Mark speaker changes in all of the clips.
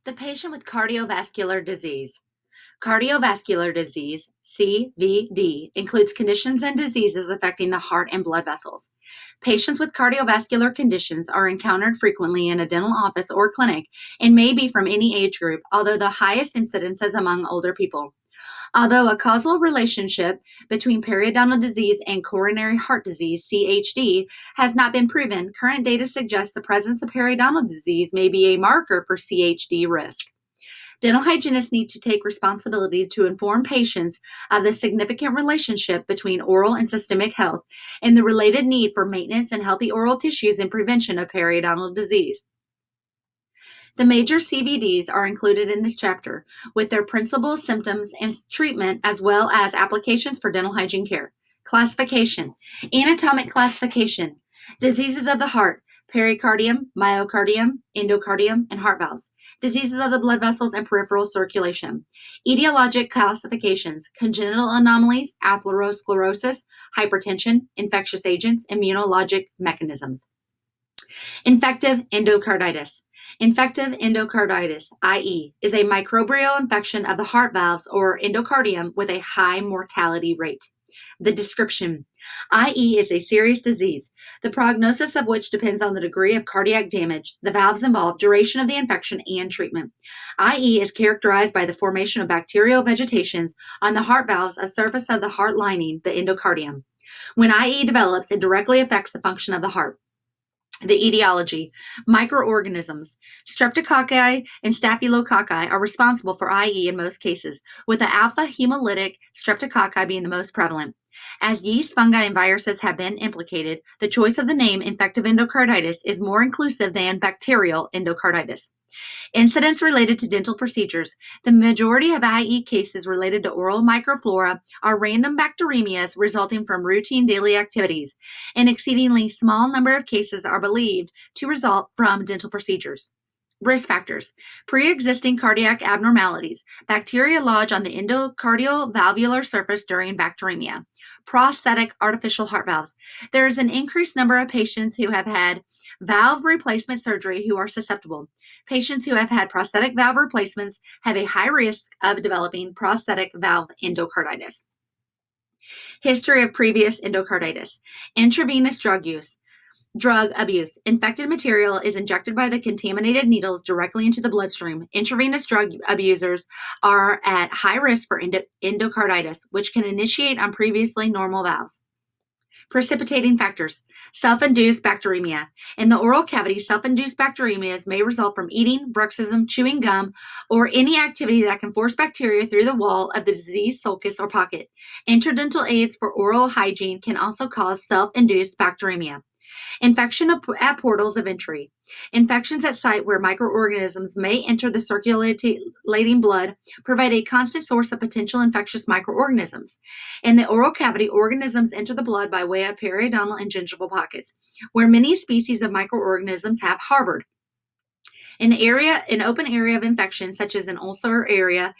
Speaker 1: The patient with cardiovascular disease. Cardiovascular disease, CVD, includes conditions and diseases affecting the heart and blood vessels. Patients with cardiovascular conditions are encountered frequently in a dental office or clinic and may be from any age group, although the highest incidence is among older people. Although a causal relationship between periodontal disease and coronary heart disease, CHD, has not been proven, current data suggests the presence of periodontal disease may be a marker for CHD risk. Dental hygienists need to take responsibility to inform patients of the significant relationship between oral and systemic health and the related need for maintenance and healthy oral tissues and prevention of periodontal disease. The major CVDs are included in this chapter, with their principal symptoms and treatment, as well as applications for dental hygiene care. Classification. Anatomic classification. Diseases of the heart: pericardium, myocardium, endocardium, and heart valves. Diseases of the blood vessels and peripheral circulation. Etiologic classifications: congenital anomalies, atherosclerosis, hypertension, infectious agents, immunologic mechanisms. Infective endocarditis. Infective endocarditis, IE, is a microbial infection of the heart valves or endocardium with a high mortality rate. The description: IE is a serious disease, the prognosis of which depends on the degree of cardiac damage, the valves involved, duration of the infection, and treatment. IE is characterized by the formation of bacterial vegetations on the heart valves, a surface of the heart lining, the endocardium. When IE develops, it directly affects the function of the heart. The etiology: microorganisms. Streptococci and staphylococci are responsible for IE in most cases, with the alpha hemolytic streptococci being the most prevalent. As yeast, fungi, and viruses have been implicated, the choice of the name infective endocarditis is more inclusive than bacterial endocarditis. Incidents related to dental procedures. The majority of IE cases related to oral microflora are random bacteremias resulting from routine daily activities. An exceedingly small number of cases are believed to result from dental procedures. Risk factors: pre-existing cardiac abnormalities. Bacteria lodge on the endocardial valvular surface during bacteremia. Prosthetic artificial heart valves. There is an increased number of patients who have had valve replacement surgery who are susceptible. Patients who have had prosthetic valve replacements have a high risk of developing prosthetic valve endocarditis. History of previous endocarditis. Intravenous drug use. Drug abuse. Infected material is injected by the contaminated needles directly into the bloodstream. Intravenous drug abusers are at high risk for endocarditis, which can initiate on previously normal valves. Precipitating factors. Self-induced bacteremia. In the oral cavity, self-induced bacteremias may result from eating, bruxism, chewing gum, or any activity that can force bacteria through the wall of the diseased sulcus or pocket. Intradental aids for oral hygiene can also cause self-induced bacteremia. Infection at portals of entry. Infections at site where microorganisms may enter the circulating blood provide a constant source of potential infectious microorganisms. In the oral cavity, organisms enter the blood by way of periodontal and gingival pockets, where many species of microorganisms have harbored. An open area of infection, such as an ulcer area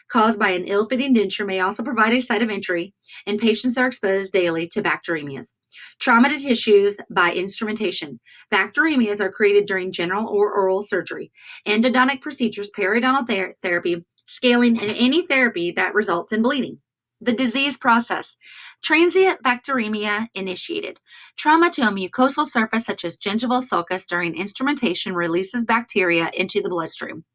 Speaker 1: caused by an ill-fitting denture, may also provide a site of entry, and patients are exposed daily to bacteremias. Trauma to tissues by instrumentation. Bacteremias are created during general or oral surgery, endodontic procedures, periodontal therapy, scaling, and any therapy that results in bleeding. The disease process. Transient bacteremia initiated. Trauma to a mucosal surface such as gingival sulcus during instrumentation releases bacteria into the bloodstream.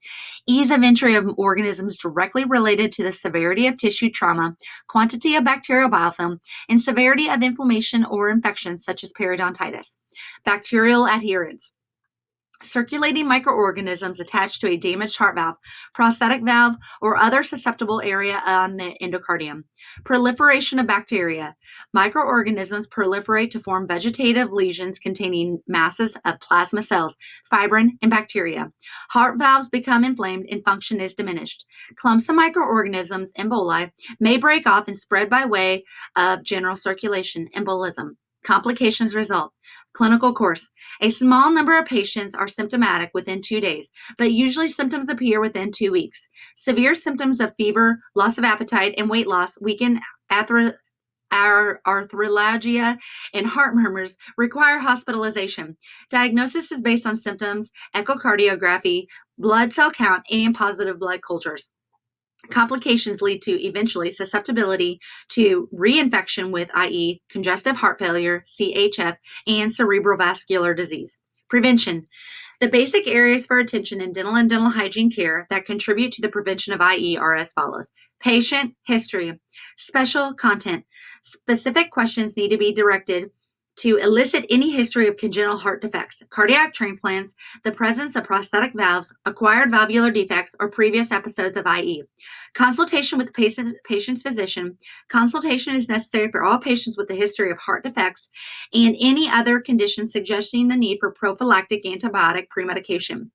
Speaker 1: Ease of entry of organisms directly related to the severity of tissue trauma, quantity of bacterial biofilm, and severity of inflammation or infections such as periodontitis. Bacterial adherence. Circulating microorganisms attached to a damaged heart valve, prosthetic valve, or other susceptible area on the endocardium. Proliferation of bacteria. Microorganisms proliferate to form vegetative lesions containing masses of plasma cells, fibrin, and bacteria. Heart valves become inflamed and function is diminished. Clumps of microorganisms, emboli, may break off and spread by way of general circulation, embolism. Complications result. Clinical course. A small number of patients are symptomatic within 2 days, but usually symptoms appear within 2 weeks. Severe symptoms of fever, loss of appetite, and weight loss weaken arthralgia, and heart murmurs require hospitalization. Diagnosis is based on symptoms, echocardiography, blood cell count, and positive blood cultures. Complications lead to eventually susceptibility to reinfection with, i.e., congestive heart failure, CHF, and cerebral vascular disease. Prevention. The basic areas for attention in dental and dental hygiene care that contribute to the prevention of IE are as follows. Patient history. Special content. Specific questions need to be directed to elicit any history of congenital heart defects, cardiac transplants, the presence of prosthetic valves, acquired valvular defects, or previous episodes of IE. Consultation with the patient's physician. Consultation is necessary for all patients with a history of heart defects and any other condition suggesting the need for prophylactic antibiotic premedication.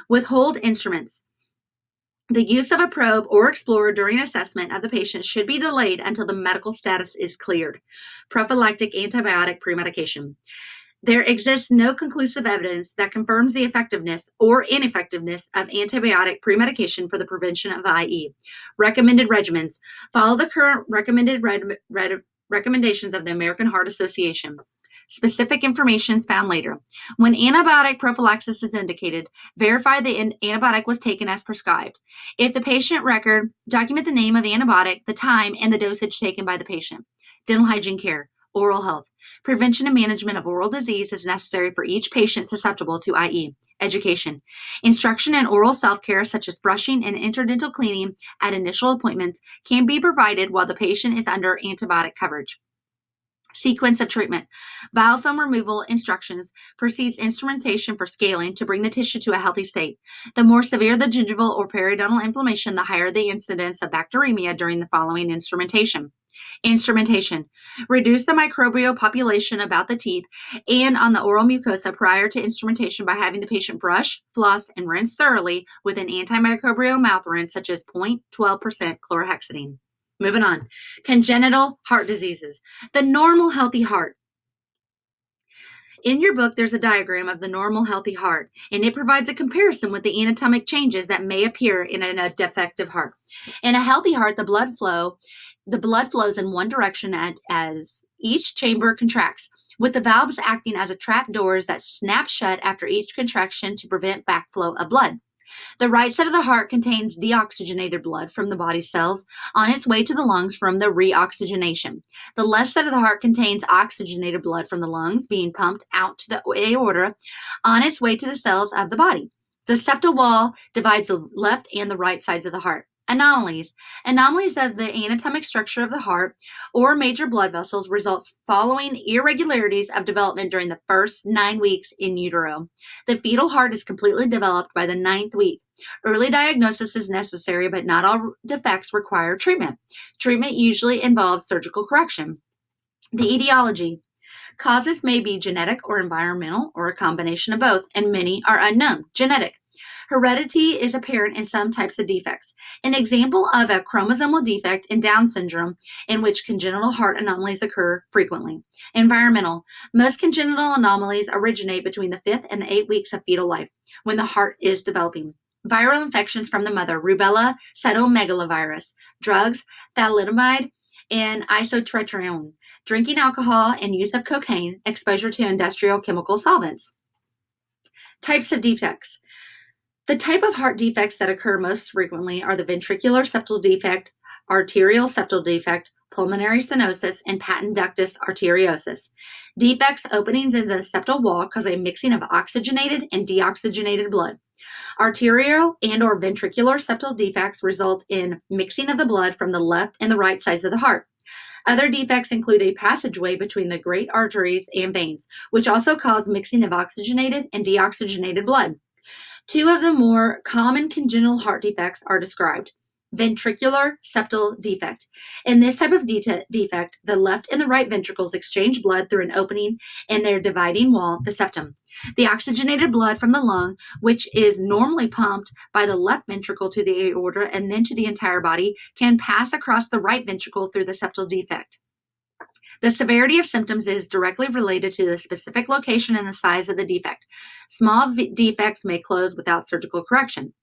Speaker 1: Withhold instruments. The use of a probe or explorer during assessment of the patient should be delayed until the medical status is cleared. Prophylactic antibiotic premedication. There exists no conclusive evidence that confirms the effectiveness or ineffectiveness of antibiotic premedication for the prevention of IE. Recommended regimens. Follow the current recommended recommendations of the American Heart Association. Specific information is found later. When antibiotic prophylaxis is indicated, verify the antibiotic was taken as prescribed. If the patient record, document the name of the antibiotic, the time, and the dosage taken by the patient. Dental hygiene care, oral health. Prevention and management of oral disease is necessary for each patient susceptible to IE. Education. Instruction in oral self-care such as brushing and interdental cleaning at initial appointments can be provided while the patient is under antibiotic coverage. Sequence of treatment. Biofilm removal instructions precedes instrumentation for scaling to bring the tissue to a healthy state. The more severe the gingival or periodontal inflammation, the higher the incidence of bacteremia during the following instrumentation. Instrumentation. Reduce the microbial population about the teeth and on the oral mucosa prior to instrumentation by having the patient brush, floss, and rinse thoroughly with an antimicrobial mouth rinse such as 0.12% chlorhexidine. Moving on. Congenital heart diseases. The normal healthy heart. In your book, there's a diagram of the normal healthy heart, and it provides a comparison with the anatomic changes that may appear in a defective heart. In a healthy heart, the blood flows in one direction as each chamber contracts, with the valves acting as trap doors that snap shut after each contraction to prevent backflow of blood. The right side of the heart contains deoxygenated blood from the body cells on its way to the lungs from the reoxygenation. The left side of the heart contains oxygenated blood from the lungs being pumped out to the aorta on its way to the cells of the body. The septal wall divides the left and the right sides of the heart. Anomalies. Anomalies of the anatomic structure of the heart or major blood vessels results following irregularities of development during the first 9 weeks in utero. The fetal heart is completely developed by the 9th week. Early diagnosis is necessary, but not all defects require treatment. Treatment usually involves surgical correction. The etiology. Causes may be genetic or environmental or a combination of both, and many are unknown. Genetic. Heredity is apparent in some types of defects. An example of a chromosomal defect in Down syndrome in which congenital heart anomalies occur frequently. Environmental. Most congenital anomalies originate between the 5th and the 8th weeks of fetal life when the heart is developing. Viral infections from the mother, rubella, cytomegalovirus, drugs, thalidomide, and isotretinoin, drinking alcohol and use of cocaine, exposure to industrial chemical solvents. Types of defects. The type of heart defects that occur most frequently are the ventricular septal defect, arterial septal defect, pulmonary stenosis, and patent ductus arteriosus. Defects openings in the septal wall cause a mixing of oxygenated and deoxygenated blood. Arterial and or ventricular septal defects result in mixing of the blood from the left and the right sides of the heart. Other defects include a passageway between the great arteries and veins, which also cause mixing of oxygenated and deoxygenated blood. Two of the more common congenital heart defects are described. Ventricular septal defect. In this type of defect, the left and the right ventricles exchange blood through an opening in their dividing wall, the septum. The oxygenated blood from the lung, which is normally pumped by the left ventricle to the aorta and then to the entire body, can pass across the right ventricle through the septal defect. The severity of symptoms is directly related to the specific location and the size of the defect. Small defects may close without surgical correction.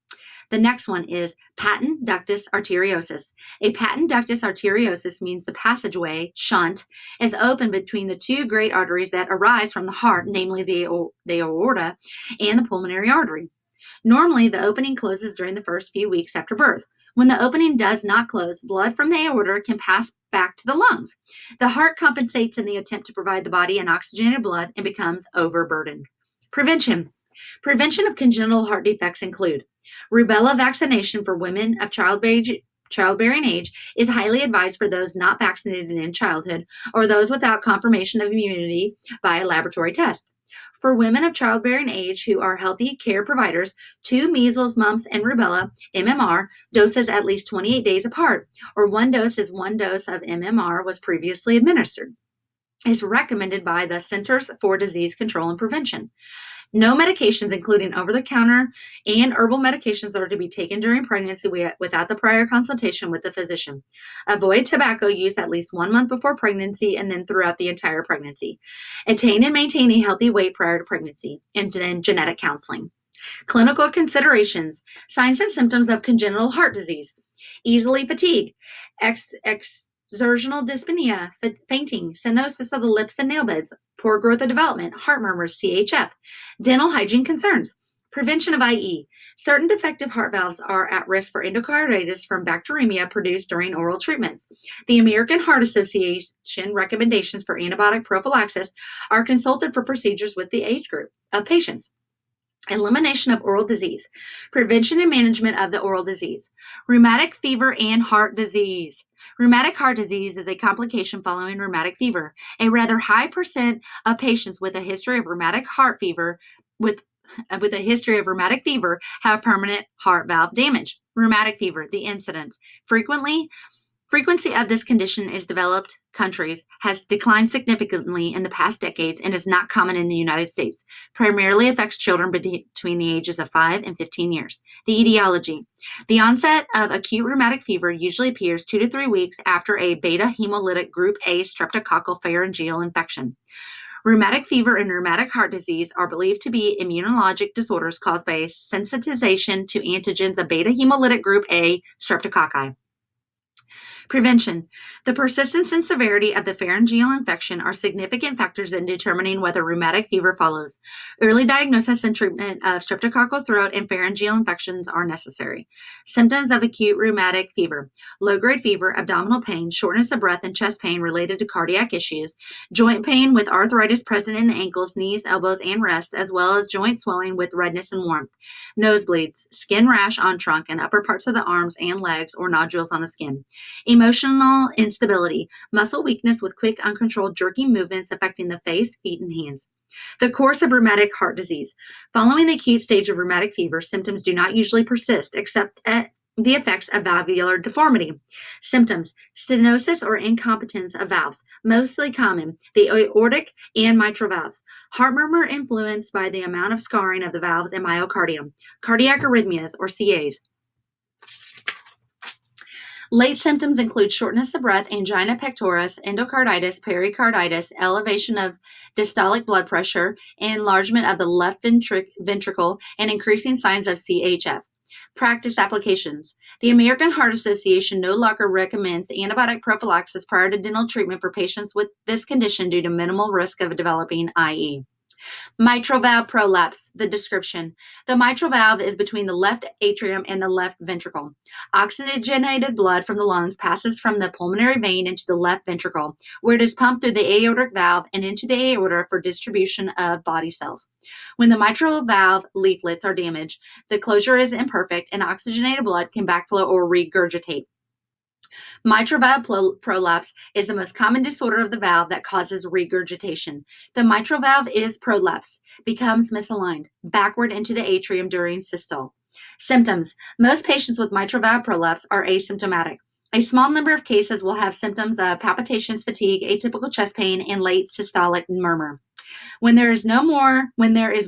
Speaker 1: The next one is patent ductus arteriosus. A patent ductus arteriosus means the passageway, shunt, is open between the two great arteries that arise from the heart, namely the aorta and the pulmonary artery. Normally, the opening closes during the first few weeks after birth. When the opening does not close, blood from the aorta can pass back to the lungs. The heart compensates in the attempt to provide the body an oxygenated blood and becomes overburdened. Prevention. Prevention of congenital heart defects include rubella vaccination for women of childbearing age is highly advised for those not vaccinated in childhood or those without confirmation of immunity by a laboratory test. For women of childbearing age who are healthy care providers, 2 measles, mumps, and rubella MMR doses at least 28 days apart, or 1 dose is 1 dose of MMR was previously administered, is recommended by the Centers for Disease Control and Prevention. No medications, including over-the-counter and herbal medications, are to be taken during pregnancy without the prior consultation with the physician. Avoid tobacco use at least 1 month before pregnancy and then throughout the entire pregnancy. Attain and maintain a healthy weight prior to pregnancy, and then genetic counseling. Clinical considerations: signs and symptoms of congenital heart disease: easily fatigue, exertional dyspnea, fainting, stenosis of the lips and nail beds, poor growth of development, heart murmurs, CHF, dental hygiene concerns. Prevention of IE. Certain defective heart valves are at risk for endocarditis from bacteremia produced during oral treatments. The American Heart Association recommendations for antibiotic prophylaxis are consulted for procedures with the age group of patients. Elimination of oral disease. Prevention and management of the oral disease. Rheumatic fever and heart disease. Rheumatic heart disease is a complication following rheumatic fever. A rather high percent of patients with a history of rheumatic heart fever with a history of rheumatic fever have permanent heart valve damage. Rheumatic fever, the incidence. Frequency of this condition in developed countries has declined significantly in the past decades and is not common in the United States. Primarily affects children between the ages of 5 and 15 years. The etiology. The onset of acute rheumatic fever usually appears 2 to 3 weeks after a beta hemolytic group A streptococcal pharyngeal infection. Rheumatic fever and rheumatic heart disease are believed to be immunologic disorders caused by sensitization to antigens of beta hemolytic group A streptococci. Prevention. The persistence and severity of the pharyngeal infection are significant factors in determining whether rheumatic fever follows. Early diagnosis and treatment of streptococcal throat and pharyngeal infections are necessary. Symptoms of acute rheumatic fever: low-grade fever, abdominal pain, shortness of breath, and chest pain related to cardiac issues, joint pain with arthritis present in the ankles, knees, elbows, and wrists, as well as joint swelling with redness and warmth, nosebleeds, skin rash on trunk and upper parts of the arms and legs or nodules on the skin. Emotional instability, muscle weakness with quick, uncontrolled, jerky movements affecting the face, feet, and hands. The course of rheumatic heart disease. Following the acute stage of rheumatic fever, symptoms do not usually persist except at the effects of valvular deformity. Symptoms: stenosis or incompetence of valves, mostly common, the aortic and mitral valves. Heart murmur influenced by the amount of scarring of the valves and myocardium. Cardiac arrhythmias or CAs. Late symptoms include shortness of breath, angina pectoris, endocarditis, pericarditis, elevation of diastolic blood pressure, enlargement of the left ventricle, and increasing signs of CHF. Practice applications. The American Heart Association no longer recommends antibiotic prophylaxis prior to dental treatment for patients with this condition due to minimal risk of developing IE. Mitral valve prolapse, the description. The mitral valve is between the left atrium and the left ventricle. Oxygenated blood from the lungs passes from the pulmonary vein into the left ventricle, where it is pumped through the aortic valve and into the aorta for distribution of body cells. When the mitral valve leaflets are damaged, the closure is imperfect and oxygenated blood can backflow or regurgitate. Mitral valve prolapse is the most common disorder of the valve that causes regurgitation. The mitral valve is prolapse, becomes misaligned, backward into the atrium during systole. Symptoms. Most patients with mitral valve prolapse are asymptomatic. A small number of cases will have symptoms of palpitations, fatigue, atypical chest pain, and late systolic murmur. When there is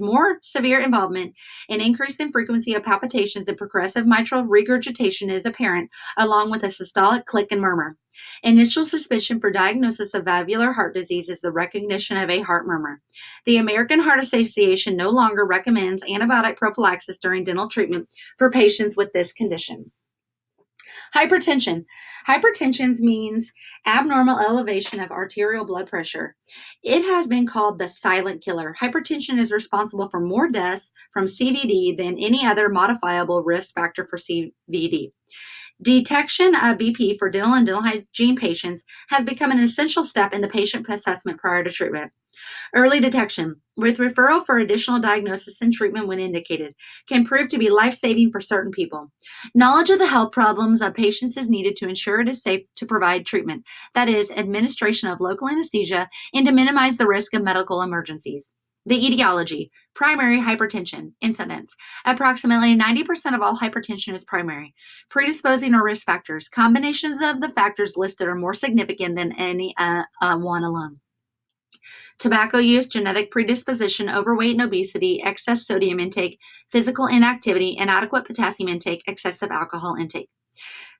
Speaker 1: more severe involvement, an increase in frequency of palpitations and progressive mitral regurgitation is apparent, along with a systolic click and murmur. Initial suspicion for diagnosis of valvular heart disease is the recognition of a heart murmur. The American Heart Association no longer recommends antibiotic prophylaxis during dental treatment for patients with this condition. Hypertension. Hypertension means abnormal elevation of arterial blood pressure. It has been called the silent killer. Hypertension is responsible for more deaths from CVD than any other modifiable risk factor for CVD. Detection of BP for dental and dental hygiene patients has become an essential step in the patient assessment prior to treatment. Early detection, with referral for additional diagnosis and treatment when indicated, can prove to be life-saving for certain people. Knowledge of the health problems of patients is needed to ensure it is safe to provide treatment, that is, administration of local anesthesia, and to minimize the risk of medical emergencies. The etiology, primary hypertension, incidence. Approximately 90% of all hypertension is primary. Predisposing or risk factors. Combinations of the factors listed are more significant than any one alone. Tobacco use, genetic predisposition, overweight and obesity, excess sodium intake, physical inactivity, inadequate potassium intake, excessive alcohol intake.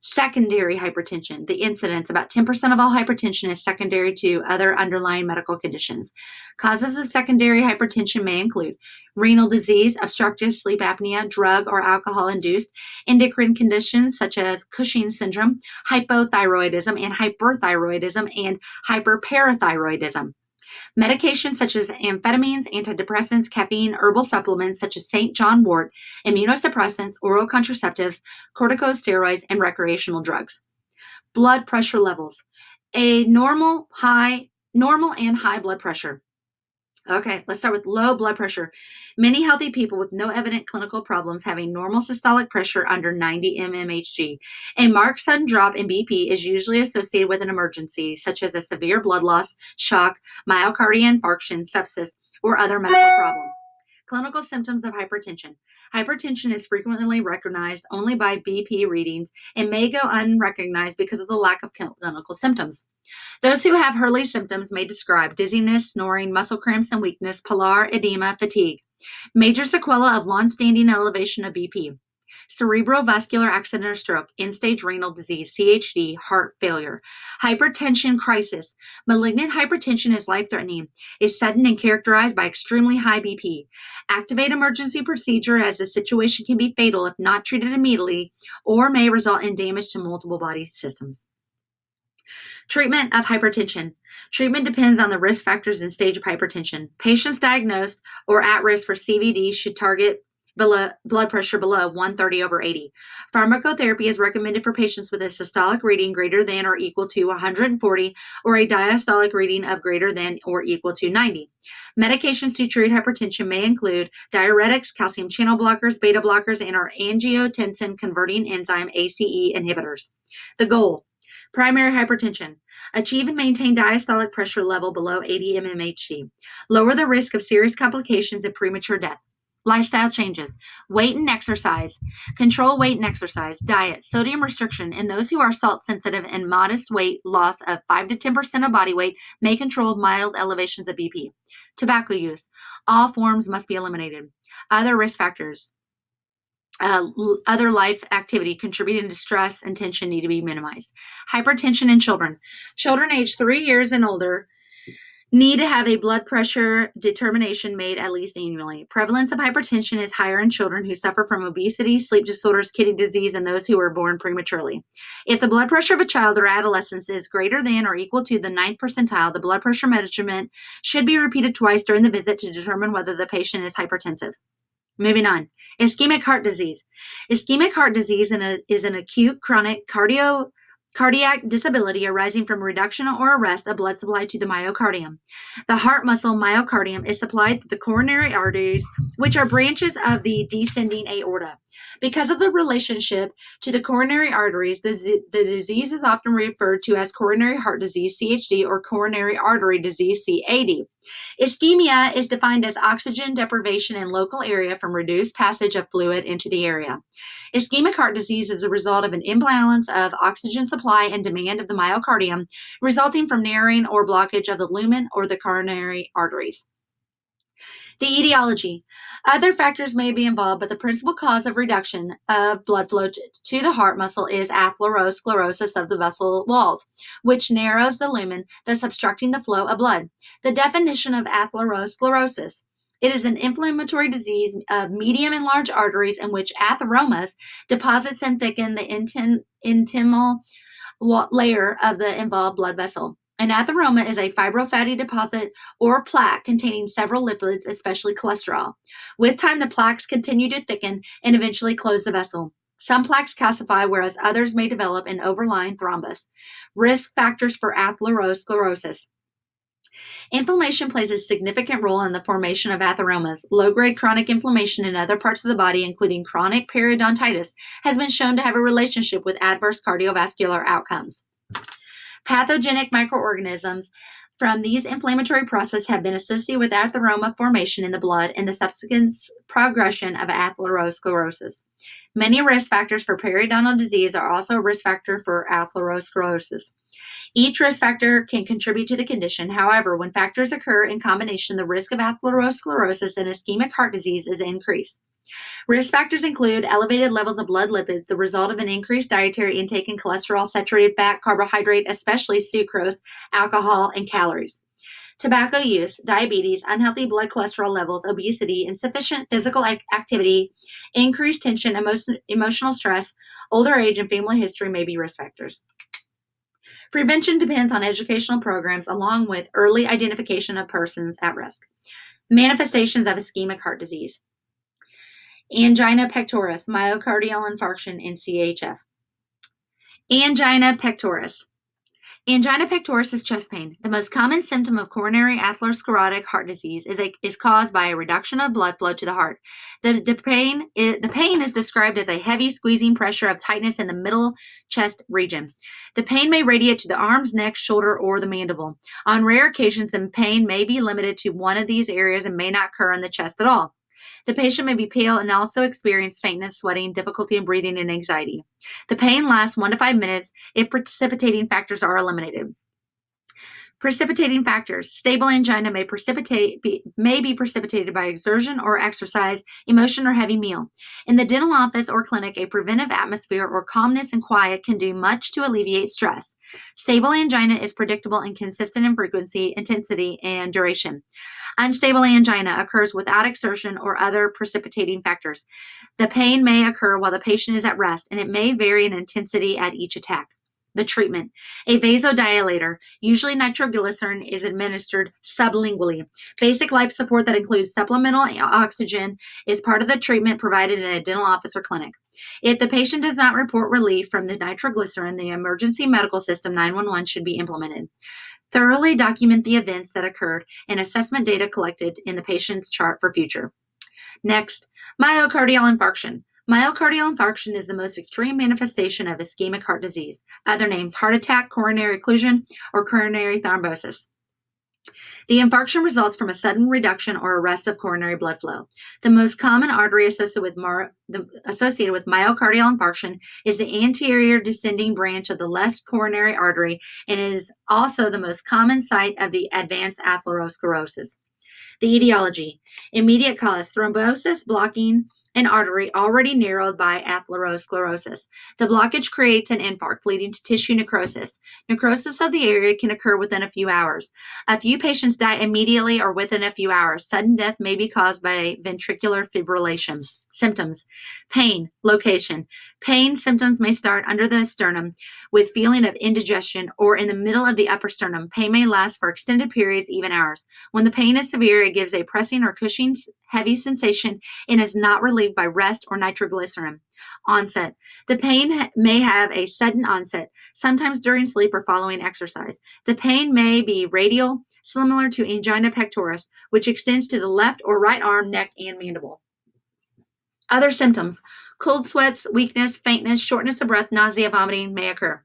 Speaker 1: Secondary hypertension, the incidence, about 10% of all hypertension is secondary to other underlying medical conditions. Causes of secondary hypertension may include renal disease, obstructive sleep apnea, drug or alcohol-induced, endocrine conditions such as Cushing's syndrome, hypothyroidism and hyperthyroidism, and hyperparathyroidism. Medications such as amphetamines, antidepressants, caffeine, herbal supplements such as St. John wort, immunosuppressants, oral contraceptives, corticosteroids, and recreational drugs. Blood pressure levels. A normal and high blood pressure. Okay, let's start with low blood pressure. Many healthy people with no evident clinical problems have a normal systolic pressure under 90 mmHg. A marked sudden drop in BP is usually associated with an emergency, such as a severe blood loss, shock, myocardial infarction, sepsis, or other medical problem. Clinical symptoms of hypertension. Hypertension is frequently recognized only by BP readings and may go unrecognized because of the lack of clinical symptoms. Those who have early symptoms may describe dizziness, snoring, muscle cramps and weakness, pallor, edema, fatigue. Major sequelae of long-standing elevation of BP. Cerebral vascular accident or stroke, end-stage renal disease, CHD, heart failure. Hypertension crisis. Malignant hypertension is life-threatening, is sudden and characterized by extremely high BP. Activate emergency procedure as the situation can be fatal if not treated immediately or may result in damage to multiple body systems. Treatment of hypertension. Treatment depends on the risk factors and stage of hypertension. Patients diagnosed or at risk for CVD should target blood pressure below 130/80. Pharmacotherapy is recommended for patients with a systolic reading greater than or equal to 140 or a diastolic reading of greater than or equal to 90. Medications to treat hypertension may include diuretics, calcium channel blockers, beta blockers, and our angiotensin converting enzyme ACE inhibitors. The goal: primary hypertension. Achieve and maintain diastolic pressure level below 80 mmHg. Lower the risk of serious complications and premature death. Lifestyle changes. Weight and exercise. Control weight and exercise. Diet. Sodium restriction. In those who are salt sensitive and modest weight loss of 5 to 10% of body weight may control mild elevations of BP. Tobacco use. All forms must be eliminated. Other risk factors. Other life activity contributing to stress and tension need to be minimized. Hypertension in children. Children aged 3 years and older need to have a blood pressure determination made at least annually. Prevalence of hypertension is higher in children who suffer from obesity, sleep disorders, kidney disease, and those who were born prematurely. If the blood pressure of a child or adolescent is greater than or equal to the 9th percentile, the blood pressure measurement should be repeated twice during the visit to determine whether the patient is hypertensive. Moving on. Ischemic heart disease. Ischemic heart disease is an acute chronic cardiac disability arising from reduction or arrest of blood supply to the myocardium. The heart muscle myocardium is supplied through the coronary arteries, which are branches of the descending aorta. Because of the relationship to the coronary arteries, the disease is often referred to as coronary heart disease, CHD, or coronary artery disease, CAD. Ischemia is defined as oxygen deprivation in local area from reduced passage of fluid into the area. Ischemic heart disease is a result of an imbalance of oxygen supply and demand of the myocardium, resulting from narrowing or blockage of the lumen or the coronary arteries. The etiology. Other factors may be involved, but the principal cause of reduction of blood flow to the heart muscle is atherosclerosis of the vessel walls, which narrows the lumen, thus obstructing the flow of blood. The definition of atherosclerosis. It is an inflammatory disease of medium and large arteries in which atheromas deposits and thicken the intimal layer of the involved blood vessel. An atheroma is a fibrofatty deposit or plaque containing several lipids, especially cholesterol. With time, the plaques continue to thicken and eventually close the vessel. Some plaques calcify, whereas others may develop an overlying thrombus. Risk factors for atherosclerosis. Inflammation plays a significant role in the formation of atheromas. Low-grade chronic inflammation in other parts of the body, including chronic periodontitis, has been shown to have a relationship with adverse cardiovascular outcomes. Pathogenic microorganisms from these inflammatory processes have been associated with atheroma formation in the blood and the subsequent progression of atherosclerosis. Many risk factors for periodontal disease are also a risk factor for atherosclerosis. Each risk factor can contribute to the condition. However, when factors occur in combination, the risk of atherosclerosis and ischemic heart disease is increased. Risk factors include elevated levels of blood lipids, the result of an increased dietary intake in cholesterol, saturated fat, carbohydrate, especially sucrose, alcohol, and calories. Tobacco use, diabetes, unhealthy blood cholesterol levels, obesity, insufficient physical activity, increased tension, emotional stress, older age, and family history may be risk factors. Prevention depends on educational programs along with early identification of persons at risk. Manifestations of ischemic heart disease. Angina pectoris, myocardial infarction, and CHF. Angina pectoris. Angina pectoris is chest pain. The most common symptom of coronary atherosclerotic heart disease is caused by a reduction of blood flow to the heart. The pain is described as a heavy squeezing pressure of tightness in the middle chest region. The pain may radiate to the arms, neck, shoulder, or the mandible. On rare occasions, the pain may be limited to one of these areas and may not occur in the chest at all. The patient may be pale and also experience faintness, sweating, difficulty in breathing, and anxiety. The pain lasts 1 to 5 minutes if precipitating factors are eliminated. Precipitating factors. Stable angina may be precipitated by exertion or exercise, emotion, or heavy meal. In the dental office or clinic, a preventive atmosphere or calmness and quiet can do much to alleviate stress. Stable angina is predictable and consistent in frequency, intensity, and duration. Unstable angina occurs without exertion or other precipitating factors. The pain may occur while the patient is at rest, and it may vary in intensity at each attack. The treatment. A vasodilator, usually nitroglycerin, is administered sublingually. Basic life support that includes supplemental oxygen is part of the treatment provided in a dental office or clinic. If the patient does not report relief from the nitroglycerin, the emergency medical system 911 should be implemented. Thoroughly document the events that occurred and assessment data collected in the patient's chart for future. Next, myocardial infarction. Myocardial infarction is the most extreme manifestation of ischemic heart disease. Other names: heart attack, coronary occlusion, or coronary thrombosis. The infarction results from a sudden reduction or arrest of coronary blood flow. The most common artery associated with myocardial infarction is the anterior descending branch of the left coronary artery and is also the most common site of the advanced atherosclerosis. The etiology. Immediate cause: thrombosis blocking an artery already narrowed by atherosclerosis. The blockage creates an infarct, leading to tissue necrosis. Necrosis of the area can occur within a few hours. A few patients die immediately or within a few hours. Sudden death may be caused by ventricular fibrillation. Symptoms: pain, location. Pain symptoms may start under the sternum with feeling of indigestion or in the middle of the upper sternum. Pain may last for extended periods, even hours. When the pain is severe, it gives a pressing or Cushing heavy sensation and is not relieved by rest or nitroglycerin. Onset. The pain may have a sudden onset, sometimes during sleep or following exercise. The pain may be radial, similar to angina pectoris, which extends to the left or right arm, neck, and mandible. Other symptoms: cold sweats, weakness, faintness, shortness of breath, nausea, vomiting may occur.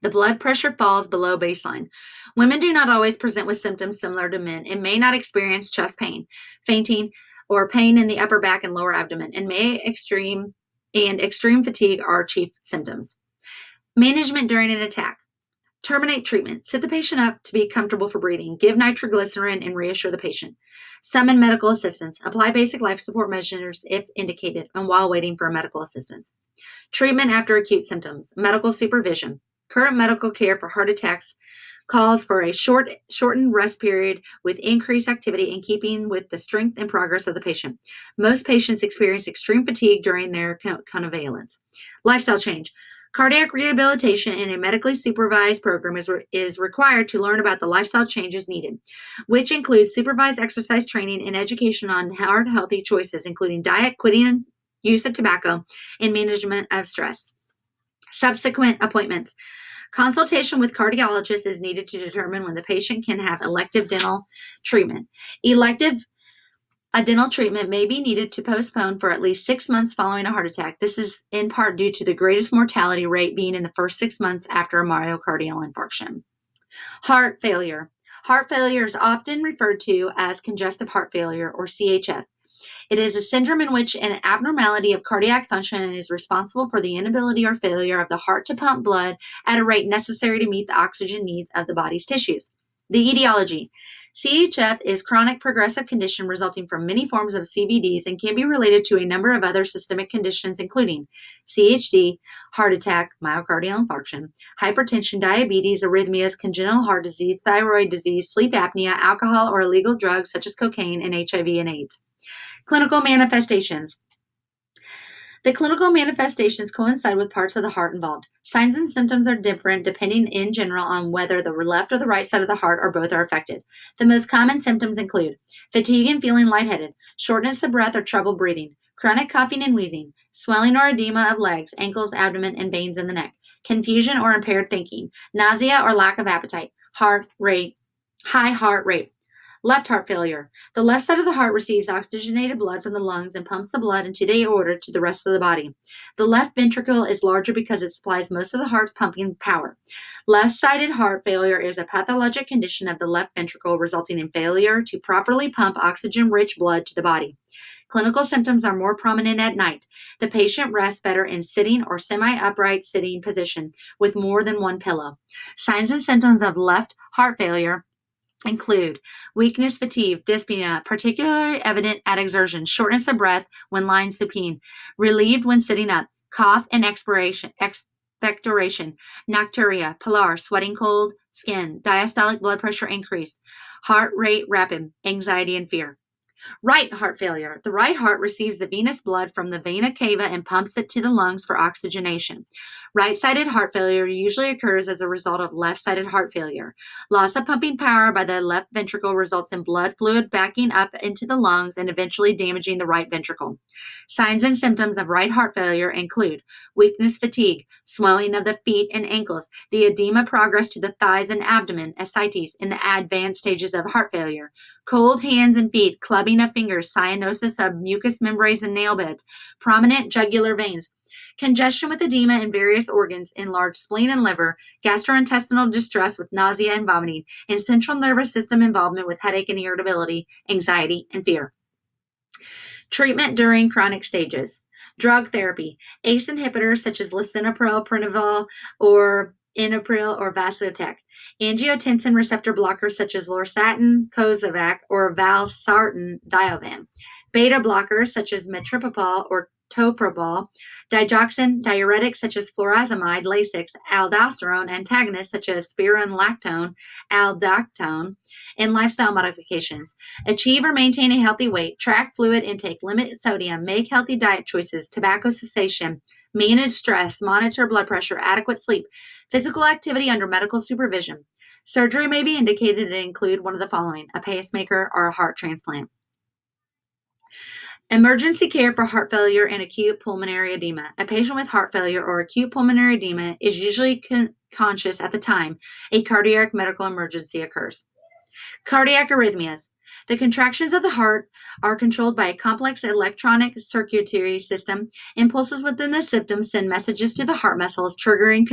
Speaker 1: The blood pressure falls below baseline. Women do not always present with symptoms similar to men and may not experience chest pain, fainting, or pain in the upper back and lower abdomen, and extreme fatigue are chief symptoms. Management during an attack. Terminate treatment. Sit the patient up to be comfortable for breathing. Give nitroglycerin and reassure the patient. Summon medical assistance. Apply basic life support measures if indicated and while waiting for medical assistance. Treatment after acute symptoms. Medical supervision. Current medical care for heart attacks calls for a shortened rest period with increased activity in keeping with the strength and progress of the patient. Most patients experience extreme fatigue during their convalescence. Lifestyle change. Cardiac rehabilitation in a medically supervised program is required to learn about the lifestyle changes needed, which includes supervised exercise training and education on heart-healthy choices, including diet, quitting use of tobacco, and management of stress. Subsequent appointments. Consultation with cardiologists is needed to determine when the patient can have elective dental treatment. A dental treatment may be needed to postpone for at least 6 months following a heart attack. This is in part due to the greatest mortality rate being in the first 6 months after a myocardial infarction. Heart failure. Heart failure is often referred to as congestive heart failure or CHF. It is a syndrome in which an abnormality of cardiac function is responsible for the inability or failure of the heart to pump blood at a rate necessary to meet the oxygen needs of the body's tissues. The etiology. CHF is chronic progressive condition resulting from many forms of CVDs and can be related to a number of other systemic conditions including CHD, heart attack, myocardial infarction, hypertension, diabetes, arrhythmias, congenital heart disease, thyroid disease, sleep apnea, alcohol or illegal drugs such as cocaine, and HIV and AIDS. Clinical manifestations. The clinical manifestations coincide with parts of the heart involved. Signs and symptoms are different depending in general on whether the left or the right side of the heart or both are affected. The most common symptoms include fatigue and feeling lightheaded, shortness of breath or trouble breathing, chronic coughing and wheezing, swelling or edema of legs, ankles, abdomen, and veins in the neck, confusion or impaired thinking, nausea or lack of appetite, high heart rate. Left heart failure. The left side of the heart receives oxygenated blood from the lungs and pumps the blood into the aorta to the rest of the body. The left ventricle is larger because it supplies most of the heart's pumping power. Left-sided heart failure is a pathologic condition of the left ventricle resulting in failure to properly pump oxygen-rich blood to the body. Clinical symptoms are more prominent at night. The patient rests better in sitting or semi-upright sitting position with more than one pillow. Signs and symptoms of left heart failure include weakness, fatigue, dyspnea, particularly evident at exertion, shortness of breath when lying supine, relieved when sitting up, cough and expectoration, nocturia, pallor, sweating cold skin, diastolic blood pressure increased, heart rate rapid, anxiety and fear. Right heart failure. The right heart receives the venous blood from the vena cava and pumps it to the lungs for oxygenation. Right-sided heart failure usually occurs as a result of left-sided heart failure. Loss of pumping power by the left ventricle results in blood fluid backing up into the lungs and eventually damaging the right ventricle. Signs and symptoms of right heart failure include weakness, fatigue, swelling of the feet and ankles, the edema progress to the thighs and abdomen, ascites in the advanced stages of heart failure, cold hands and feet, clubbing of fingers, cyanosis of mucous membranes and nail beds, prominent jugular veins, congestion with edema in various organs, enlarged spleen and liver, gastrointestinal distress with nausea and vomiting, and central nervous system involvement with headache and irritability, anxiety, and fear. Treatment during chronic stages. Drug therapy. ACE inhibitors such as lisinopril, Prevnar, or Enopril or Vasotec. Angiotensin receptor blockers such as lorcatin, Cozovac, or valsartan, Diovan. Beta blockers such as metropropyl or toprobol. Digoxin, diuretics such as furosemide, Lasix, aldosterone antagonists such as spironolactone, aldactone, and lifestyle modifications. Achieve or maintain a healthy weight, track fluid intake, limit sodium, make healthy diet choices, tobacco cessation, manage stress, monitor blood pressure, adequate sleep, physical activity under medical supervision. Surgery may be indicated and include one of the following: a pacemaker or a heart transplant. Emergency care for heart failure and acute pulmonary edema. A patient with heart failure or acute pulmonary edema is usually conscious at the time a cardiac medical emergency occurs. Cardiac arrhythmias. The contractions of the heart are controlled by a complex electronic circulatory system. Impulses within the system send messages to the heart muscles, triggering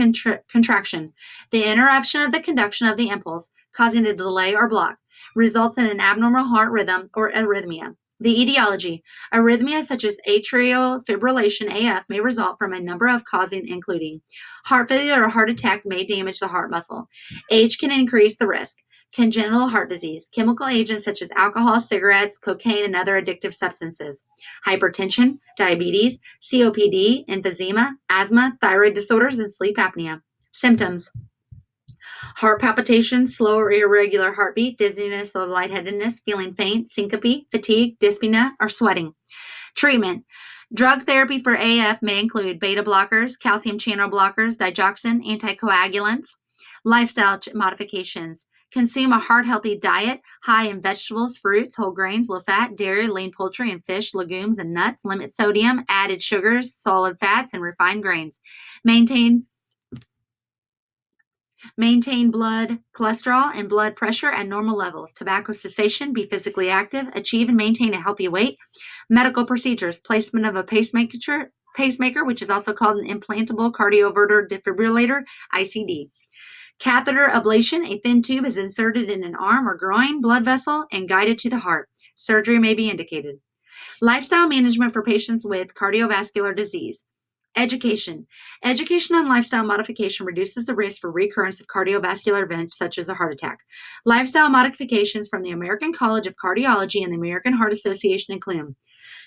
Speaker 1: contraction. The interruption of the conduction of the impulse, causing a delay or block, results in an abnormal heart rhythm or arrhythmia. The etiology. Arrhythmias such as atrial fibrillation AF may result from a number of causes, including heart failure or heart attack may damage the heart muscle. Age can increase the risk. Congenital heart disease, chemical agents such as alcohol, cigarettes, cocaine, and other addictive substances. Hypertension, diabetes, COPD, emphysema, asthma, thyroid disorders, and sleep apnea. Symptoms. Heart palpitations, slow or irregular heartbeat, dizziness or lightheadedness, feeling faint, syncope, fatigue, dyspnea, or sweating. Treatment. Drug therapy for AF may include beta blockers, calcium channel blockers, digoxin, anticoagulants. Lifestyle modifications. Consume a heart-healthy diet, high in vegetables, fruits, whole grains, low-fat, dairy, lean poultry, and fish, legumes, and nuts. Limit sodium, added sugars, solid fats, and refined grains. Maintain blood cholesterol and blood pressure at normal levels. Tobacco cessation, be physically active, achieve and maintain a healthy weight. Medical procedures, placement of a pacemaker, which is also called an implantable cardioverter defibrillator, ICD. Catheter ablation, a thin tube is inserted in an arm or groin blood vessel and guided to the heart. Surgery may be indicated. Lifestyle management for patients with cardiovascular disease. Education. Education on lifestyle modification reduces the risk for recurrence of cardiovascular events such as a heart attack. Lifestyle modifications from the American College of Cardiology and the American Heart Association include: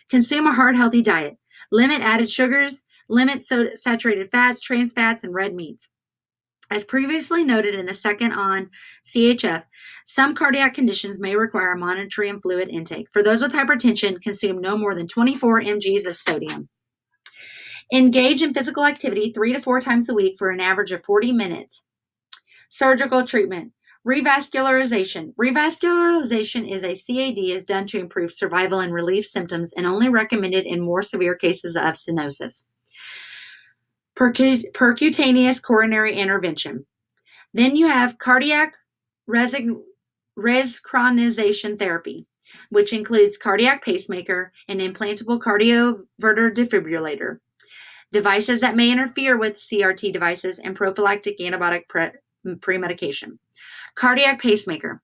Speaker 1: consume a heart-healthy diet, limit added sugars, limit saturated fats, trans fats, and red meats. As previously noted in the second on CHF, some cardiac conditions may require monitoring and fluid intake. For those with hypertension, consume no more than 24 mg of sodium. Engage in physical activity 3 to 4 times a week for an average of 40 minutes. Surgical treatment. Revascularisation. Revascularization is a CAD is done to improve survival and relieve symptoms and only recommended in more severe cases of stenosis. Percutaneous coronary intervention. Then you have cardiac resynchronization therapy, which includes cardiac pacemaker and implantable cardioverter defibrillator, devices that may interfere with CRT devices, and prophylactic antibiotic premedication. Cardiac pacemaker.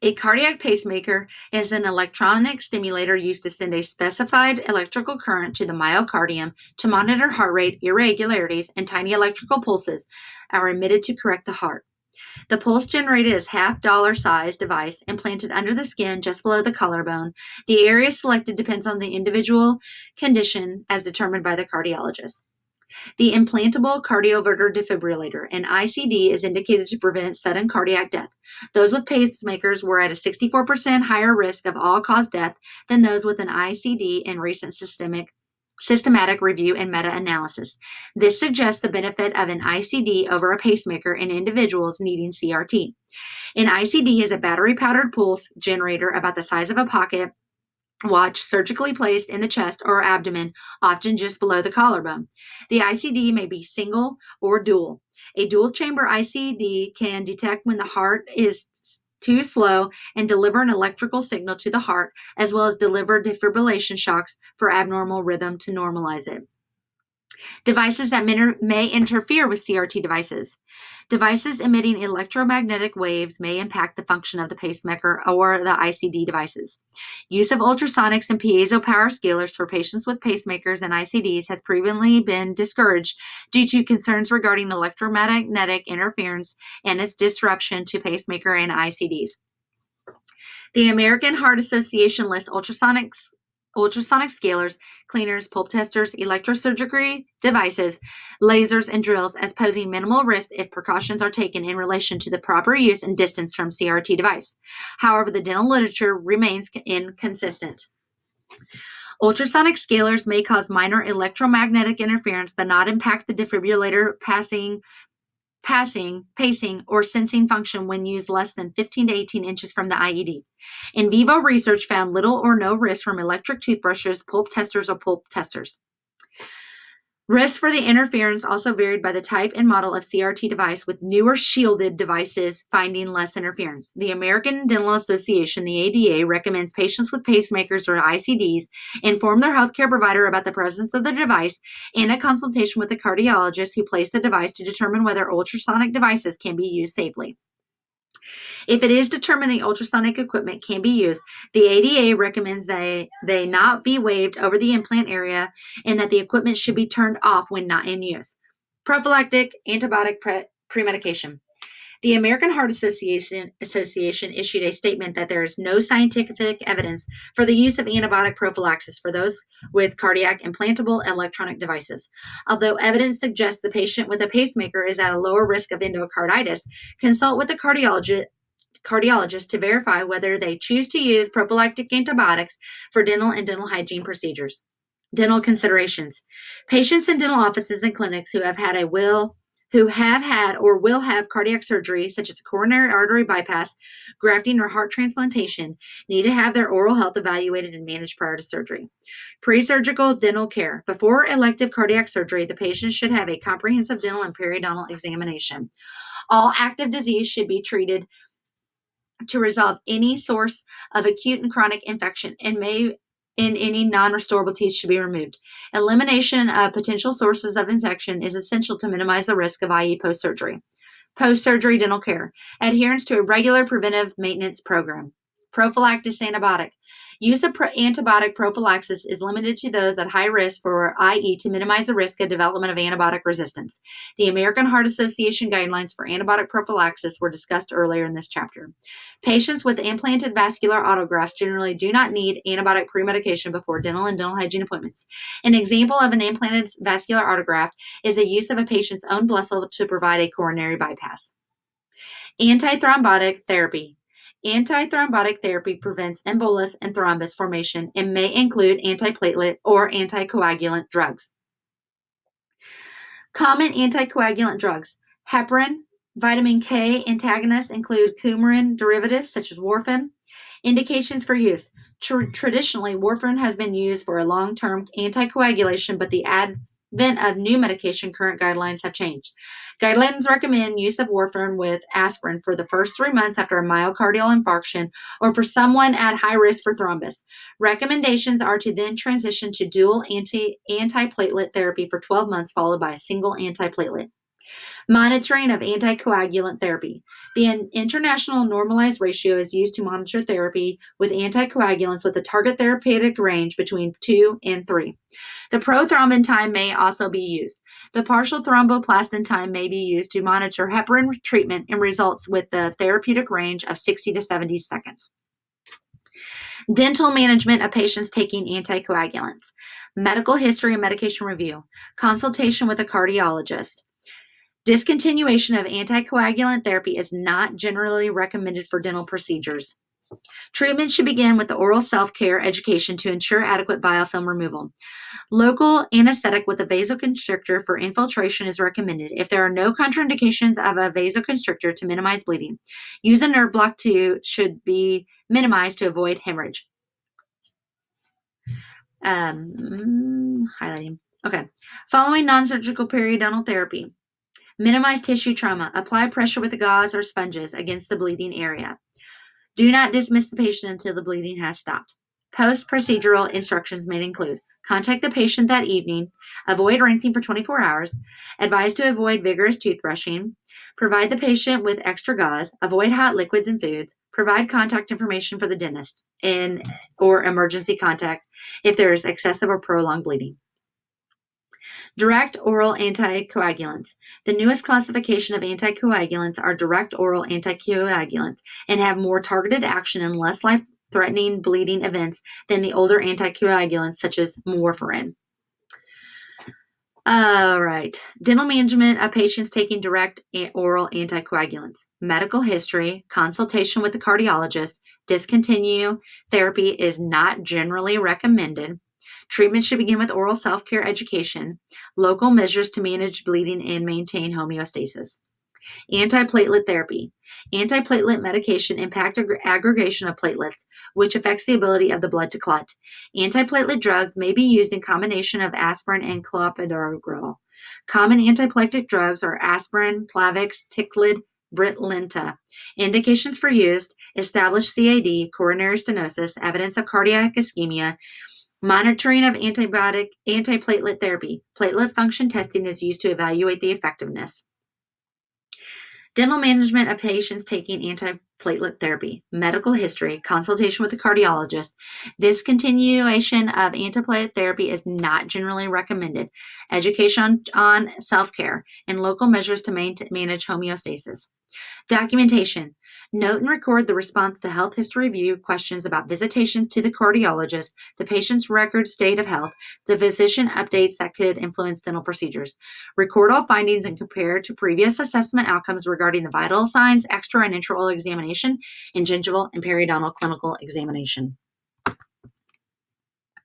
Speaker 1: A cardiac pacemaker is an electronic stimulator used to send a specified electrical current to the myocardium to monitor heart rate, irregularities, and tiny electrical pulses are emitted to correct the heart. The pulse generated is half-dollar-sized device implanted under the skin just below the collarbone. The area selected depends on the individual condition as determined by the cardiologist. The implantable cardioverter defibrillator, an ICD, is indicated to prevent sudden cardiac death. Those with pacemakers were at a 64% higher risk of all-cause death than those with an ICD in recent systematic review and meta-analysis. This suggests the benefit of an ICD over a pacemaker in individuals needing CRT. An ICD is a battery-powered pulse generator about the size of a pocket watch surgically placed in the chest or abdomen, often just below the collarbone. The ICD may be single or dual. A dual-chamber ICD can detect when the heart is too slow and deliver an electrical signal to the heart, as well as deliver defibrillation shocks for abnormal rhythm to normalize it. Devices that may interfere with CRT devices. Devices emitting electromagnetic waves may impact the function of the pacemaker or the ICD devices. Use of ultrasonics and piezo power scalers for patients with pacemakers and ICDs has previously been discouraged due to concerns regarding electromagnetic interference and its disruption to pacemaker and ICDs. The American Heart Association lists ultrasonic scalers, cleaners, pulp testers, electrosurgery devices, lasers, and drills as posing minimal risk if precautions are taken in relation to the proper use and distance from CRT device. However, the dental literature remains inconsistent. Ultrasonic scalers may cause minor electromagnetic interference but not impact the defibrillator pacing, or sensing function when used less than 15 to 18 inches from the IED. In vivo research found little or no risk from electric toothbrushes, pulp testers, or pulp testers. Risk for the interference also varied by the type and model of CRT device, with newer shielded devices finding less interference. The American Dental Association, the ADA, recommends patients with pacemakers or ICDs inform their healthcare provider about the presence of the device and a consultation with the cardiologist who placed the device to determine whether ultrasonic devices can be used safely. If it is determined the ultrasonic equipment can be used, the ADA recommends they not be waved over the implant area and that the equipment should be turned off when not in use. Prophylactic antibiotic premedication. The American Heart Association issued a statement that there is no scientific evidence for the use of antibiotic prophylaxis for those with cardiac implantable electronic devices. Although evidence suggests the patient with a pacemaker is at a lower risk of endocarditis, consult with the cardiologist to verify whether they choose to use prophylactic antibiotics for dental and dental hygiene procedures. Dental considerations. Patients in dental offices and clinics who have had or will have cardiac surgery, such as a coronary artery bypass, grafting, or heart transplantation, need to have their oral health evaluated and managed prior to surgery. Pre-surgical dental care. Before elective cardiac surgery, the patient should have a comprehensive dental and periodontal examination. All active disease should be treated to resolve any source of acute and chronic infection, and any non-restorable teeth should be removed. Elimination of potential sources of infection is essential to minimize the risk of IE post-surgery. Post-surgery dental care. Adherence to a regular preventive maintenance program. Prophylactic antibiotic. Use of antibiotic prophylaxis is limited to those at high risk for IE to minimize the risk of development of antibiotic resistance. The American Heart Association guidelines for antibiotic prophylaxis were discussed earlier in this chapter. Patients with implanted vascular autografts generally do not need antibiotic premedication before dental and dental hygiene appointments. An example of an implanted vascular autograft is the use of a patient's own blood cell to provide a coronary bypass. Antithrombotic therapy. Antithrombotic therapy prevents embolus and thrombus formation and may include antiplatelet or anticoagulant drugs. Common anticoagulant drugs. Heparin, vitamin K antagonists include coumarin derivatives such as warfarin. Indications for use. Traditionally, warfarin has been used for a long-term anticoagulation, but the advent of new medication, current guidelines have changed. Guidelines recommend use of warfarin with aspirin for the first 3 months after a myocardial infarction or for someone at high risk for thrombus. Recommendations are to then transition to dual antiplatelet therapy for 12 months followed by a single antiplatelet. Monitoring of anticoagulant therapy. The international normalized ratio is used to monitor therapy with anticoagulants with a target therapeutic range between 2 and 3. The prothrombin time may also be used. The partial thromboplastin time may be used to monitor heparin treatment and results with the therapeutic range of 60 to 70 seconds. Dental management of patients taking anticoagulants. Medical history and medication review. Consultation with a cardiologist. Discontinuation of anticoagulant therapy is not generally recommended for dental procedures. Treatment should begin with the oral self-care education to ensure adequate biofilm removal. Local anesthetic with a vasoconstrictor for infiltration is recommended if there are no contraindications of a vasoconstrictor to minimize bleeding. Use a nerve block should be minimized to avoid hemorrhage. Highlighting. Okay. Following non-surgical periodontal therapy. Minimize tissue trauma. Apply pressure with the gauze or sponges against the bleeding area. Do not dismiss the patient until the bleeding has stopped. Post-procedural instructions may include contact the patient that evening, avoid rinsing for 24 hours, advise to avoid vigorous toothbrushing, provide the patient with extra gauze, avoid hot liquids and foods, provide contact information for the dentist or emergency contact if there is excessive or prolonged bleeding. Direct oral anticoagulants. The newest classification of anticoagulants are direct oral anticoagulants and have more targeted action and less life-threatening bleeding events than the older anticoagulants such as warfarin. All right. Dental management of patients taking direct oral anticoagulants. Medical history, consultation with the cardiologist, discontinue therapy is not generally recommended. Treatment should begin with oral self-care education, local measures to manage bleeding and maintain homeostasis. Antiplatelet therapy. Antiplatelet medication impact aggregation of platelets, which affects the ability of the blood to clot. Antiplatelet drugs may be used in combination of aspirin and clopidogrel. Common antiplatelet drugs are aspirin, Plavix, Ticlid, Brilinta. Indications for use: established CAD, coronary stenosis, evidence of cardiac ischemia. Monitoring of antiplatelet therapy. Platelet function testing is used to evaluate the effectiveness. Dental management of patients taking Platelet therapy, medical history, consultation with a cardiologist. Discontinuation of antiplatelet therapy is not generally recommended. Education on self-care and local measures to manage homeostasis. Documentation. Note and record the response to health history review questions about visitation to the cardiologist, the patient's record state of health, the physician updates that could influence dental procedures. Record all findings and compare to previous assessment outcomes regarding the vital signs, extra and intraoral examination, and gingival and periodontal clinical examination.